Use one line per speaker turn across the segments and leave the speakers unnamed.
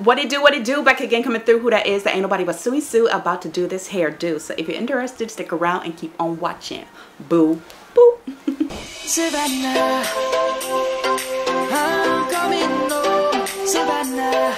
What it do, back again, coming through. Who that is? That ain't nobody but Sue about to do this hairdo. So if you're interested, stick around and keep on watching. Boo boo.
Savannah, I'm coming home. Savannah,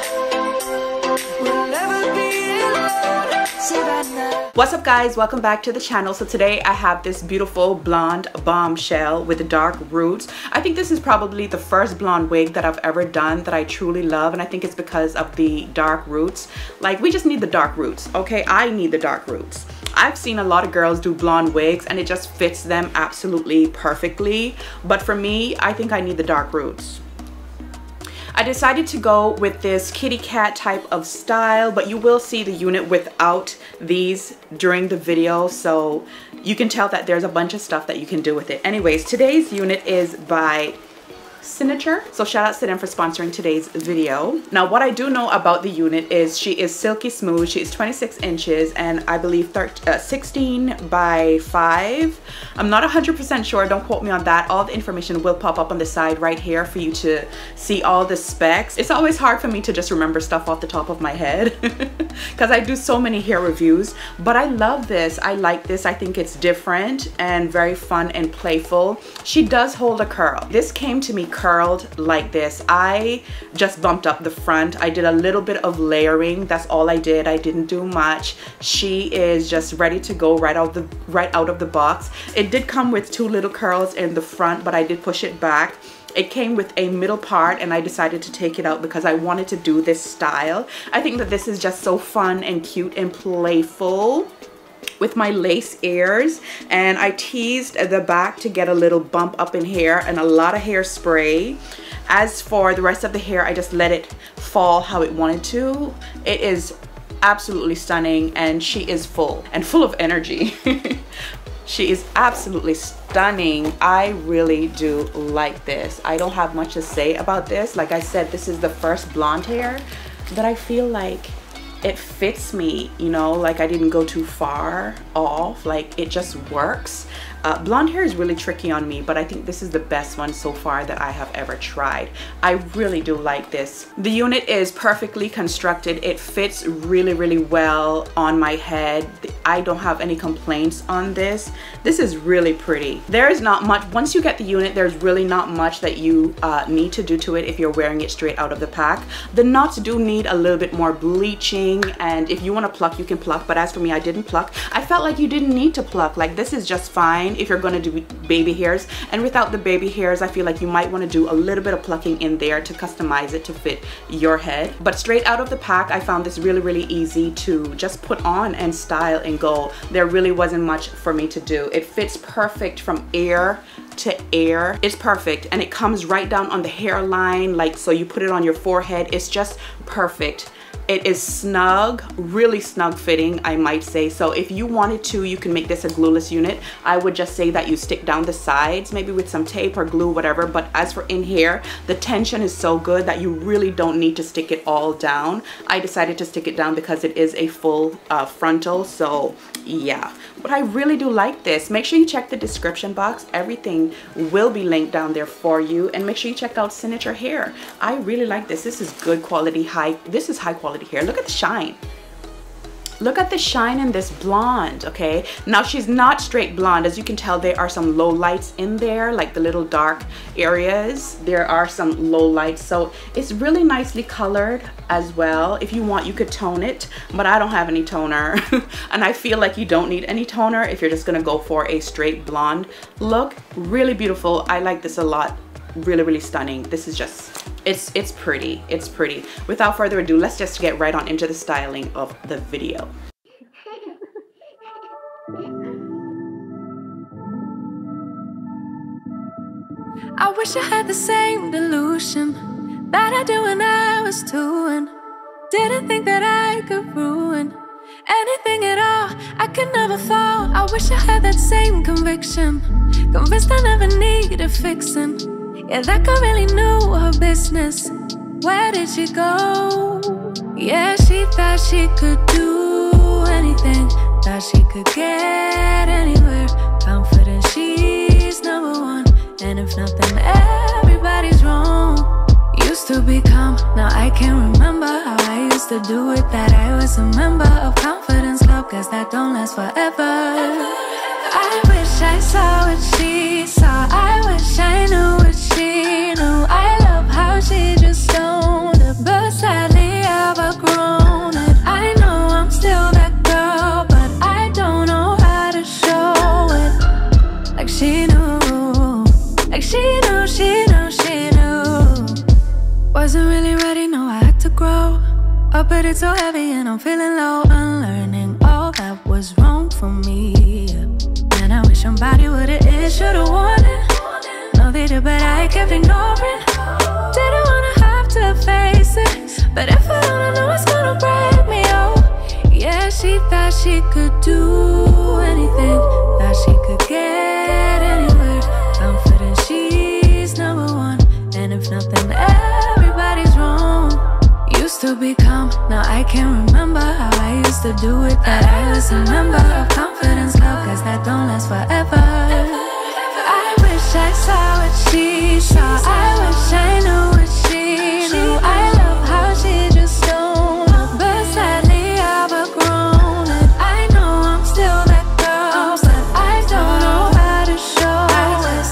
we'll never be alone. Savannah.
What's up, guys? Welcome back to the channel. So today I have this beautiful blonde bombshell with the dark roots. I think this is probably the first blonde wig that I've ever done that I truly love, and I think it's because of the dark roots. Like, we just need the dark roots, okay? I need the dark roots. I've seen a lot of girls do blonde wigs and it just fits them absolutely perfectly, but for me, I think I need the dark roots. I decided to go with this kitty cat type of style, but you will see the unit without these during the video, so you can tell that there's a bunch of stuff that you can do with it. Anyways, today's unit is by Fr.Cynosure, so shout out to them for sponsoring today's video. Now, what I do know about the unit is she is silky smooth. She is 26 inches and I believe 16 by 5. I'm not 100% sure, don't quote me on that. All the information will pop up on the side right here for you to see all the specs. It's always hard for me to just remember stuff off the top of my head because I do so many hair reviews, but I love this. I like this. I think it's different and very fun and playful. She does hold a curl. This came to me curled like this. I just bumped up the front. I did a little bit of layering. That's all I did. I didn't do much. She is just ready to go right out of the box. It did come with two little curls in the front, but I did push it back. It came with a middle part and I decided to take it out because I wanted to do this style. I think that this is just so fun and cute and playful with my lace ears, and I teased the back to get a little bump up in hair and a lot of hairspray. As for the rest of the hair, I just let it fall how it wanted to. It is absolutely stunning and she is full of energy. She is absolutely stunning. I really do like this. I don't have much to say about this. Like I said, this is the first blonde hair, but I feel like it fits me, you know, like I didn't go too far off, like it just works. Blonde hair is really tricky on me, but I think this is the best one so far that I have ever tried. I really do like this. The unit is perfectly constructed. It fits really, really well on my head. I don't have any complaints on this. This is really pretty. There is not much, once you get the unit, there's really not much that you need to do to it if you're wearing it straight out of the pack. The knots do need a little bit more bleaching, and if you want to pluck, you can pluck, but as for me, I didn't pluck. I felt like you didn't need to pluck. Like, this is just fine if you're going to do baby hairs, and without the baby hairs, I feel like you might want to do a little bit of plucking in there to customize it to fit your head. But straight out of the pack, I found this really, really easy to just put on and style and go. There really wasn't much for me to do. It fits perfect from ear to ear. It's perfect, and it comes right down on the hairline, like, so you put it on your forehead. It's just perfect. It is snug, really snug fitting, I might say. So if you wanted to, you can make this a glueless unit. I would just say that you stick down the sides, maybe with some tape or glue, whatever. But as for in here, the tension is so good that you really don't need to stick it all down. I decided to stick it down because it is a full frontal, so yeah. But I really do like this. Make sure you check the description box. Everything will be linked down there for you. And make sure you check out Signature Hair. I really like this. This is good quality, this is high quality hair. Look at the shine. Look at the shine in this blonde, okay? Now, she's not straight blonde. As you can tell, there are some low lights in there, like the little dark areas. There are some low lights, so it's really nicely colored as well. If you want, you could tone it, but I don't have any toner. And I feel like you don't need any toner if you're just gonna go for a straight blonde look. Really beautiful. I like this a lot. Really, really stunning. This is just, it's pretty. It's pretty. Without further ado, let's just get right on into the styling of the video.
I wish I had the same delusion that I do when I was 2 and didn't think that I could ruin anything at all. I could never fall. I wish I had that same conviction, convinced I never needed fixing. Yeah, that girl really knew her business. Where did she go? Yeah, she thought she could do anything, thought she could get anywhere. Confident she's #1, and if nothing, everybody's wrong. Used used to be calm, now I can't remember how I used to do it. That I was a member of Confidence Club, cause that don't last forever. I wish I saw what she saw, I wish I knew what she knew. I love how she just owned it, but sadly I've outgrown it. I know I'm still that girl, but I don't know how to show it. Like she knew, like she knew, she knew, she knew. Wasn't really ready, no, I had to grow up, but it's so heavy and I'm feeling low. Unlearning all that was wrong for me, and I wish somebody would've should've warned it. No, they did, but I kept ignoring. Didn't wanna have to face it, but if I don't, I know it's gonna break me, oh. Yeah, she thought she could do anything, thought she could get anywhere. Confident she's number one, and if nothing, everybody's wrong. Used to be calm, now I can't remember how I used to do it. That I was a member of Confidence Club, cause that don't last forever. I wish I saw what she saw, I wish I knew what she knew. I love how she just owned it, but sadly I've outgrown it. I know I'm still that girl, but I don't know how to show it.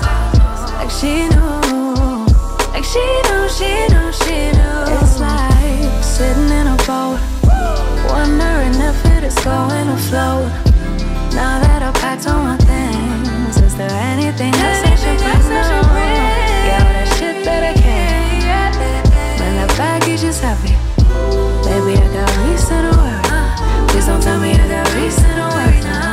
Like she knew, like she knew, she knew, she knew. It's like sitting in a boat, wondering if it is going to float. Now that I've packed all my things, is there anything else I should bring? Yeah, all that shit that I can't. When that baggage is heavy, baby, I got reason to worry. Please don't tell me I got reason to worry now.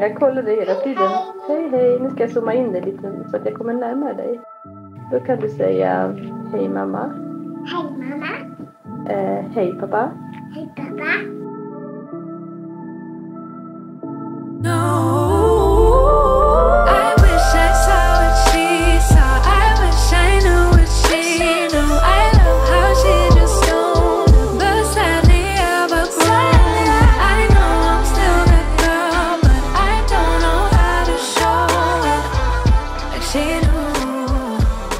Jag kollar dig hela tiden. Hej, hej. Nu ska jag zooma in dig lite så att jag kommer närmare dig. Då kan du säga hej mamma.
Hej mamma.
Hej pappa.
Hej pappa.
I wish I saw what she saw, I wish I knew what she knew. I love how she just owned it, but sadly I've outgrown it. I know I'm still that girl, but I don't know how to show it. Like she knew,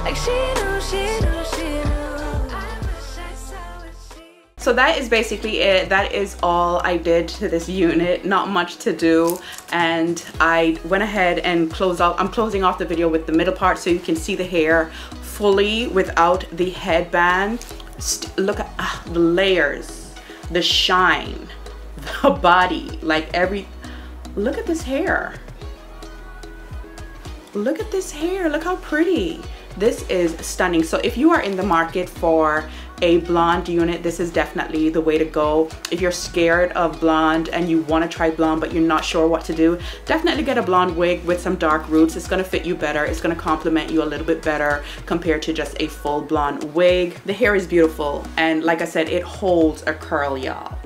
like she knew, she knew, she knew. I wish I saw what she.
So that is basically it. That is all I did to this unit. Not much to do, and I went ahead and closed off. I'm closing off the video with the middle part so you can see the hair fully without the headband. Look at the layers, the shine, the body, like look at this hair. Look at this hair, look how pretty. This is stunning. So if you are in the market for a blonde unit, this is definitely the way to go. If you're scared of blonde and you want to try blonde but you're not sure what to do, definitely get a blonde wig with some dark roots. It's going to fit you better. It's going to complement you a little bit better compared to just a full blonde wig. The hair is beautiful, and like I said, it holds a curl, y'all.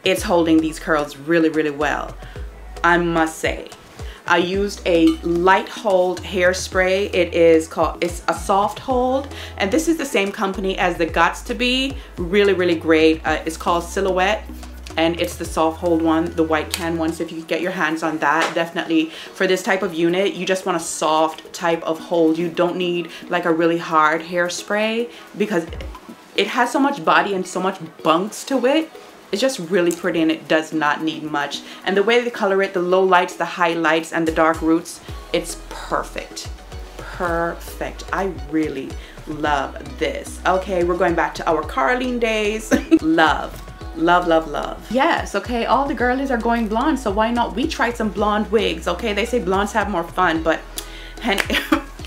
It's holding these curls really, really well, I must say. I used a light hold hairspray. It's a soft hold, and this is the same company as the Gots to Be. Really, really great. It's called Silhouette, and it's the soft hold one, the white can one. So if you get your hands on that, definitely for this type of unit, you just want a soft type of hold. You don't need like a really hard hairspray because it has so much body and so much bunks to it. It's just really pretty, and it does not need much. And the way they color it, the low lights, the highlights, and the dark roots, it's perfect. Perfect. I really love this. Okay, we're going back to our Carlene days. Love, love, love, love. Yes, okay, all the girlies are going blonde, so why not we try some blonde wigs? Okay, they say blondes have more fun, but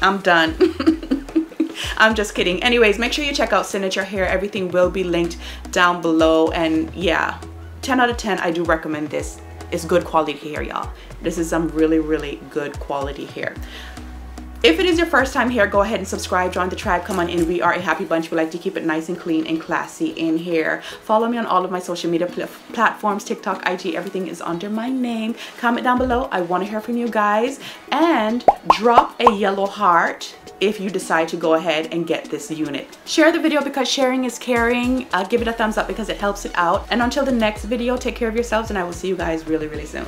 I'm done. I'm just kidding. Anyways, make sure you check out Cynosure Hair. Everything will be linked down below. And yeah, 10 out of 10, I do recommend this. It's good quality hair, y'all. This is some really, really good quality hair. If it is your first time here, go ahead and subscribe, join the tribe, come on in. We are a happy bunch. We like to keep it nice and clean and classy in here. Follow me on all of my social media platforms, TikTok, IG, everything is under my name. Comment down below. I want to hear from you guys. And drop a yellow heart if you decide to go ahead and get this unit. Share the video because sharing is caring. Give it a thumbs up because it helps it out. And until the next video, take care of yourselves and I will see you guys really, really soon.